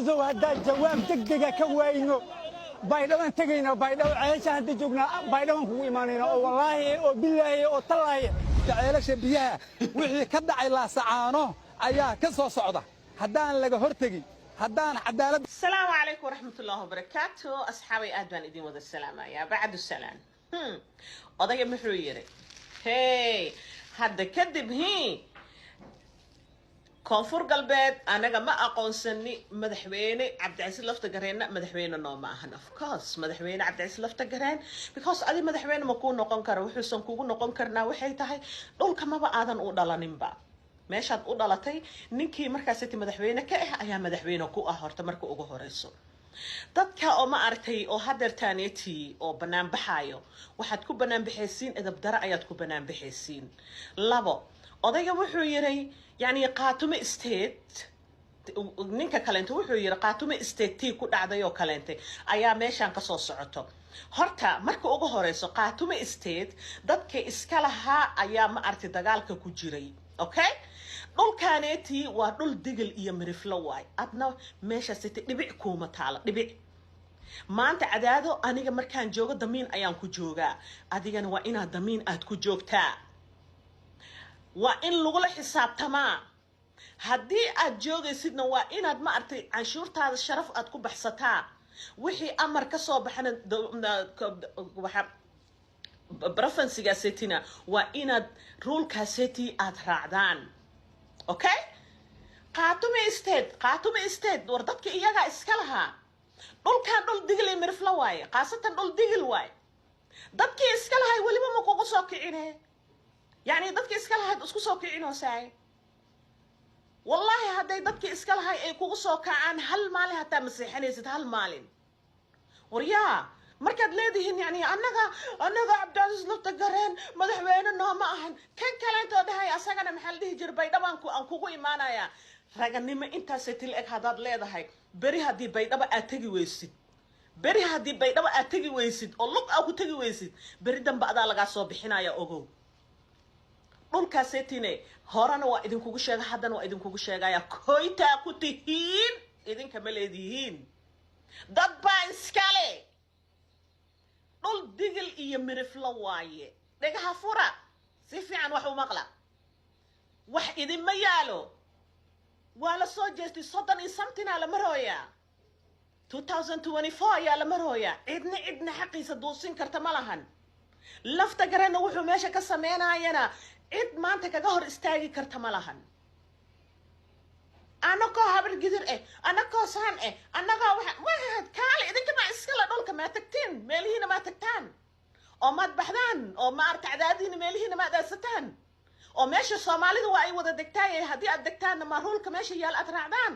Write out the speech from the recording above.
عزيزو هذا الجواب دقدقة كوينو بايدوان تجينا بايدوان عايش هذا جوجنا بايدوان كوي مانينا والله وبالله وطلعي تعالش بيها وحي كدعي لا سعانو ayaa ka soo socda hadaan laga hortagi hadaan cadaalad. السلام عليكم ورحمة الله وبركاته أصحابي أدوان إدين وذا السلامة يا بعد السلام قضية محرويري هاي هذا كذب هي كونفور قلبات أنا ما أقول سني مدحويني عبد العزيز لفتقرين مدحوينه نو معهن of course مدحويني عبد العزيز لفتقرين because أدي مدحوينه ما كون نقون كر وحسن كون نقون كرنا وحي تهي دول كما بقى أوضلا نبا meeshaad u dhalatay ninkii markaasiti madaxweyne ka ah ayaa madaxweyne ku ah horta marka ugu horeyso dadka oo ma aragtay oo hadeertaaneeti oo banaan baxayo waxaad ku banaan bixaysiin edab dara ayaad ku banaan bixaysiin labo odayga wuxuu yiray yani qaatume state ninka kaleento wuxuu yiray qaatume state tii ku dhacday oo kaleente ayaa meeshan ka soo socoto horta marka ugu horeyso qaatume state dadka iska lahaa ayaa ma aragtay dagaalka ku jiray okay dhulkaaneeti waa dhul digil iyo miriflo waay adna meesha sita dhibic kuma taala dhibic maanta cadaado aniga markaan joogo damiin ayaan ku joogaa adigana waa inaad damiin aad ku joogtaa waa in lagula xisaabtamaa haddii aad joogaysidna waa inaad ma artay canshuurtaada sharaf aad ku baxsataa wixii amar ka soo baxana waxa preferencegaasina waa inaad rulekaaseti aad raacdaan okay qaatume state war dadka iyaga iska lahaa dhulkan dhul digil iyo mirifla waaye qaasatan dhul digil waaye dadkii iska lahay weliba ma kugu soo kicine yani dadkii iska lahayd isku soo kicinoosaay wallahi hadday dadkii iska lahay ay kugu soo kacaan hal maalin hataa maseexanaysid hal maalin waryaa markaad leedihiin yani annaga cabdicasiis laftagareen madaxweyne nooma ahan kan kaleentoo dhahay asagana maxaa la dhihi jiray baydhabo aan kugu imaanaya raganimo intaasay til eg haddaad leedahay beri haddii baydhabo aad tegi weysid oo lug aa ku tegi weysid beri dambe adaa lagaa soo bixinaya ogow dhulkaasetine horena waa idinkugu sheega haddana waa idinkugu sheegaya koytaa ku tihiin idinka ma leedihiin dad baa iskale dhul digil iyo miriflo waaye dhagaha fura si fiican wax u maqla wax idinma yaalo waa la soo jeestay 30 iyo something la marooyaa 2024 ayaa la marooyaa cidna xaqiisa duusin karta ma lahan lafta garana wuxuu meesha ka sameynayana cid maanta kaga hor istaagi karta ma lahan anakoo habar gidir anakoo saan annagaa waxaad kaale idinka ma iskala dhulka ma tagtiin meelihiina ma tagtaan oo maad baxdaan oo ma arta cadaadiina meelihiina ma daasataan oo meesha Soomaalidu waa ay wada degtaayeen haddii aad degtaanna ma rulka meesha yaal aad raacdaan